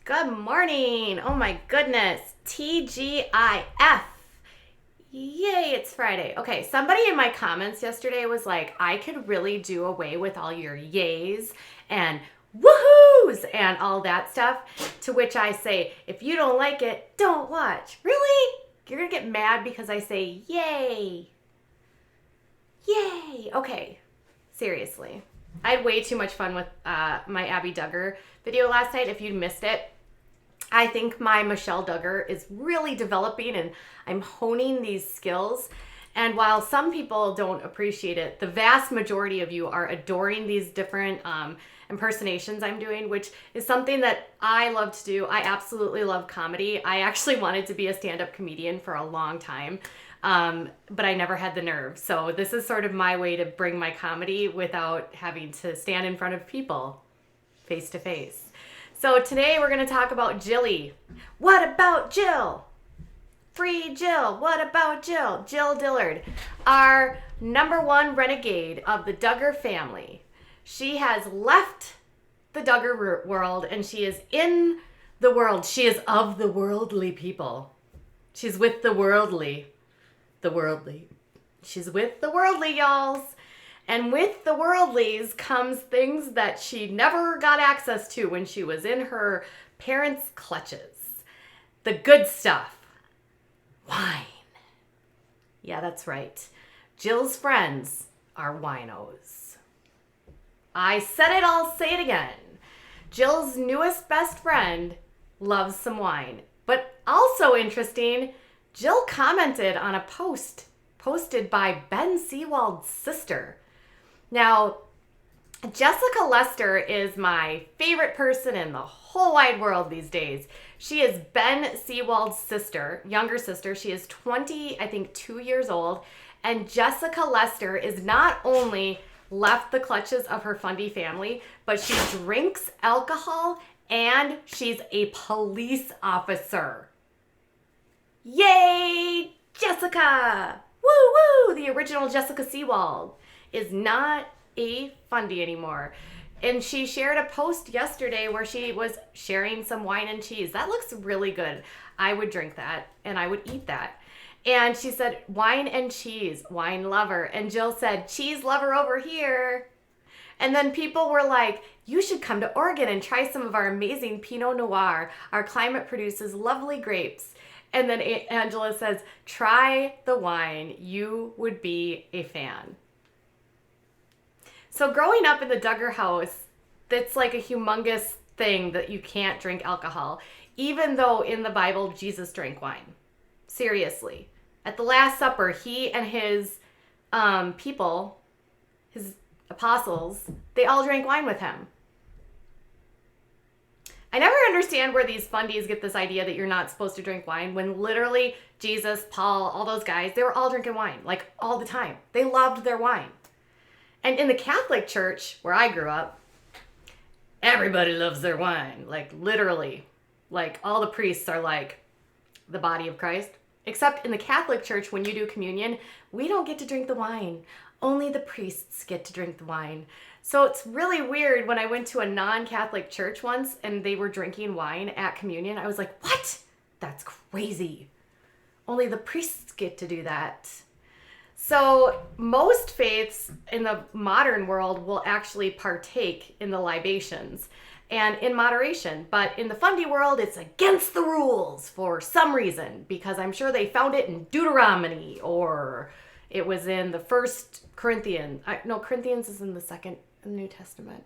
Good morning. Oh my goodness. TGIF. Yay, it's Friday. Okay, somebody in my comments yesterday was like, I could really do away with all your yays and woohoos and all that stuff. To which I say, if you don't like it, don't watch. Really? You're going to get mad because I say yay. Yay. Okay, seriously. I had way too much fun with my Abby Duggar video last night. If you missed it, I think my Michelle Duggar is really developing and I'm honing these skills. And while some people don't appreciate it, the vast majority of you are adoring these different impersonations I'm doing, which is something that I love to do. I absolutely love comedy. I actually wanted to be a stand-up comedian for a long time, but I never had the nerve. So this is sort of my way to bring my comedy without having to stand in front of people face to face. So today we're going to talk about Jilly. What about Jill? Free Jill. What about Jill? Jill Dillard, our number one renegade of the Duggar family. She has left the Duggar world and she is in the world. She is of the worldly people. She's with the worldly. The worldly. She's with the worldly, y'alls. And with the worldlies comes things that she never got access to when she was in her parents' clutches. The good stuff. Wine. Yeah, that's right. Jill's friends are winos. I said it, I'll say it again. Jill's newest best friend loves some wine. But also interesting, Jill commented on a post posted by Ben Seawald's sister. Now, Jessica Lester is my favorite person in the whole wide world these days. She is Ben Seawald's sister, younger sister. She is 2 years old. And Jessica Lester is not only left the clutches of her Fundy family, but she drinks alcohol and she's a police officer. Yay, Jessica! Woo woo! The original Jessica Seawald is not a Fundy anymore. And she shared a post yesterday where she was sharing some wine and cheese. That looks really good. I would drink that and I would eat that. And she said, wine and cheese, wine lover. And Jill said, cheese lover over here. And then people were like, you should come to Oregon and try some of our amazing Pinot Noir. Our climate produces lovely grapes. And then Angela says, try the wine. You would be a fan. So growing up in the Duggar house, that's like a humongous thing that you can't drink alcohol, even though in the Bible, Jesus drank wine. Seriously. At the Last Supper, he and his people, his apostles, they all drank wine with him. I never understand where these fundies get this idea that you're not supposed to drink wine when literally Jesus, Paul, all those guys, they were all drinking wine, like all the time. They loved their wine. And in the Catholic Church, where I grew up, everybody loves their wine. Like literally, like all the priests are like the body of Christ. Except in the Catholic Church, when you do communion, we don't get to drink the wine. Only the priests get to drink the wine. So it's really weird when I went to a non-Catholic church once and they were drinking wine at communion. I was like, what? That's crazy. Only the priests get to do that. So most faiths in the modern world will actually partake in the libations and in moderation. But in the Fundy world, it's against the rules for some reason, because I'm sure they found it in Deuteronomy or it was in the first Corinthians. No, Corinthians is in the second New Testament.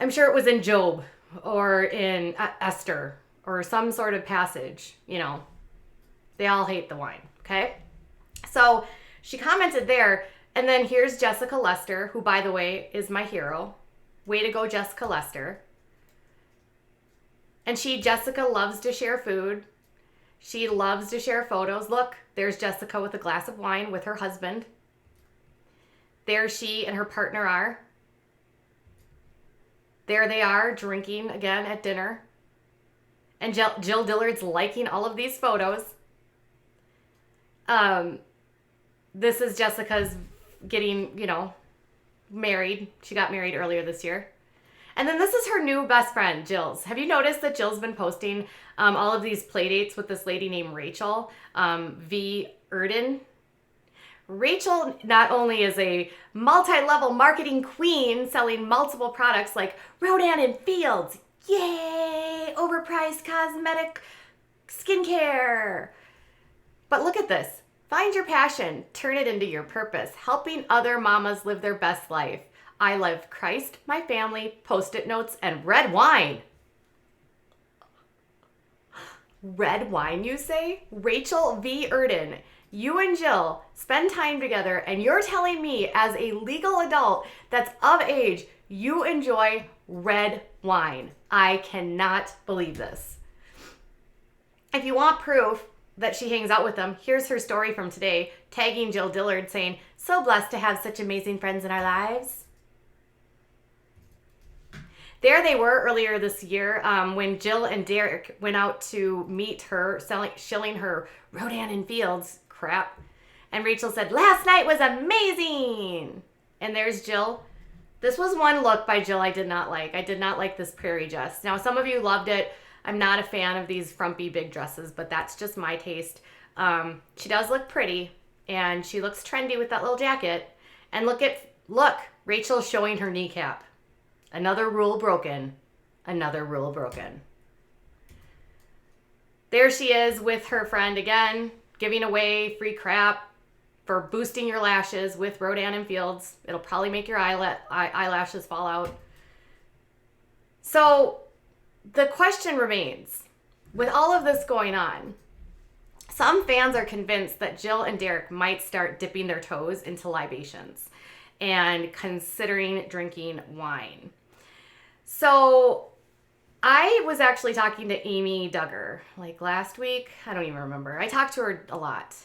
I'm sure it was in Job or in Esther or some sort of passage. You know, they all hate the wine, okay? So she commented there, and then here's Jessica Lester, who, by the way, is my hero. Way to go, Jessica Lester. And Jessica loves to share food. She loves to share photos. Look, there's Jessica with a glass of wine with her husband. There she and her partner are. There they are, drinking again at dinner. And Jill Dillard's liking all of these photos. This is Jessica's getting, married. She got married earlier this year. And then this is her new best friend, Jill's. Have you noticed that Jill's been posting all of these play dates with this lady named Rachel V. Erden? Rachel not only is a multi-level marketing queen selling multiple products like Rodan and Fields, yay, overpriced cosmetic skincare. But look at this. Find your passion, turn it into your purpose, helping other mamas live their best life. I love Christ, my family, Post-it notes, and red wine. Red wine, you say? Rachel V. Erden, you and Jill spend time together, and you're telling me as a legal adult that's of age, you enjoy red wine. I cannot believe this. If you want proof that she hangs out with them, here's her story from today, tagging Jill Dillard saying, so blessed to have such amazing friends in our lives. There they were earlier this year when Jill and Derek went out to meet her, shilling her Rodan and Fields crap. And Rachel said, last night was amazing. And there's Jill. This was one look by Jill I did not like. I did not like this prairie dress. Now, some of you loved it. I'm not a fan of these frumpy big dresses, but that's just my taste. She does look pretty, and she looks trendy with that little jacket. And look, Rachel's showing her kneecap. Another rule broken. Another rule broken. There she is with her friend again, giving away free crap for boosting your lashes with Rodan and Fields. It'll probably make your eyelashes fall out. So the question remains, with all of this going on, some fans are convinced that Jill and Derek might start dipping their toes into libations and considering drinking wine. So I was actually talking to Amy Duggar like last week. I don't even remember. I talked to her a lot.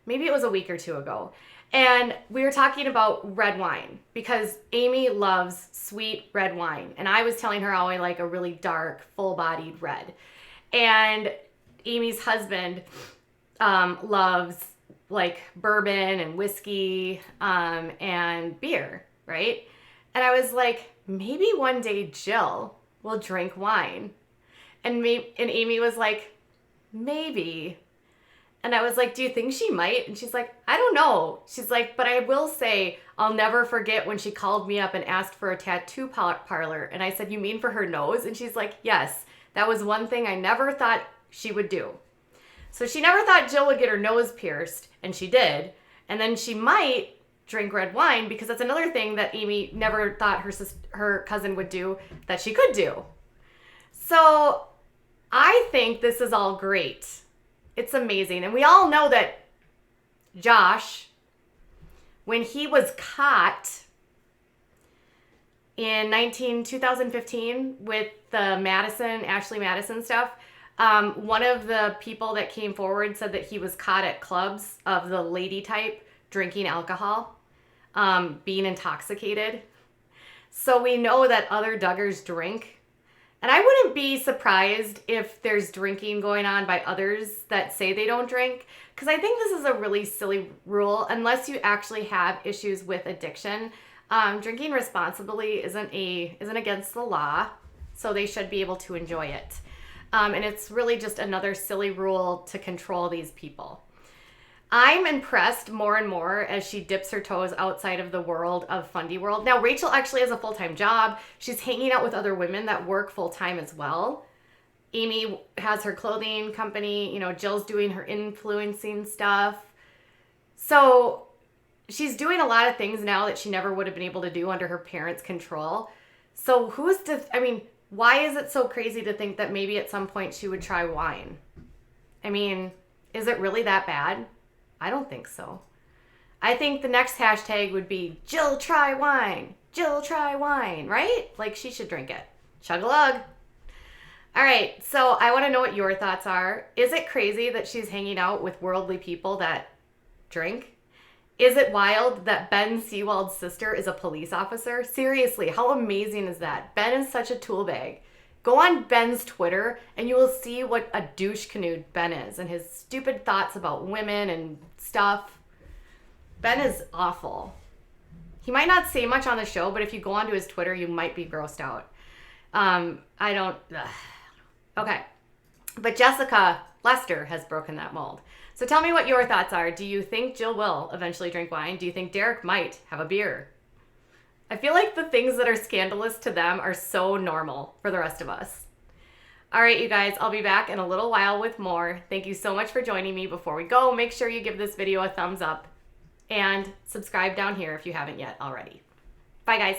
Maybe it was a week or two ago. And we were talking about red wine because Amy loves sweet red wine. And I was telling her how I like a really dark, full-bodied red. And Amy's husband loves like bourbon and whiskey and beer, right? And I was like, maybe one day Jill will drink wine. And Amy was like, maybe. And I was like, do you think she might? And she's like, I don't know. She's like, but I will say, I'll never forget when she called me up and asked for a tattoo parlor. And I said, you mean for her nose? And she's like, yes, that was one thing I never thought she would do. So she never thought Jill would get her nose pierced, and she did. And then she might drink red wine because that's another thing that Amy never thought her cousin would do that she could do. So I think this is all great. It's amazing. And we all know that Josh, when he was caught in 2015 with the Ashley Madison stuff, one of the people that came forward said that he was caught at clubs of the lady type drinking alcohol, being intoxicated. So we know that other Duggars drink. And I wouldn't be surprised if there's drinking going on by others that say they don't drink, because I think this is a really silly rule. Unless you actually have issues with addiction, drinking responsibly isn't against the law, so they should be able to enjoy it. And it's really just another silly rule to control these people. I'm impressed more and more as she dips her toes outside of the world of Fundy World. Now, Rachel actually has a full-time job. She's hanging out with other women that work full-time as well. Amy has her clothing company. Jill's doing her influencing stuff. So she's doing a lot of things now that she never would have been able to do under her parents' control. So why is it so crazy to think that maybe at some point she would try wine? Is it really that bad? I don't think so. I think the next hashtag would be Jill try wine. Jill try wine, right? Like she should drink it. Chug-a-lug. All right, so I want to know what your thoughts are. Is it crazy that she's hanging out with worldly people that drink? Is it wild that Ben Sewald's sister is a police officer? Seriously, how amazing is that? Ben is such a tool bag. Go on Ben's Twitter and you will see what a douche canoe Ben is and his stupid thoughts about women and stuff. Ben is awful. He might not say much on the show, but if you go onto his Twitter, you might be grossed out. I don't. Okay. But Jessica Lester has broken that mold. So tell me what your thoughts are. Do you think Jill will eventually drink wine? Do you think Derek might have a beer? I feel like the things that are scandalous to them are so normal for the rest of us. All right, you guys, I'll be back in a little while with more. Thank you so much for joining me. Before we go, make sure you give this video a thumbs up and subscribe down here if you haven't yet already. Bye, guys.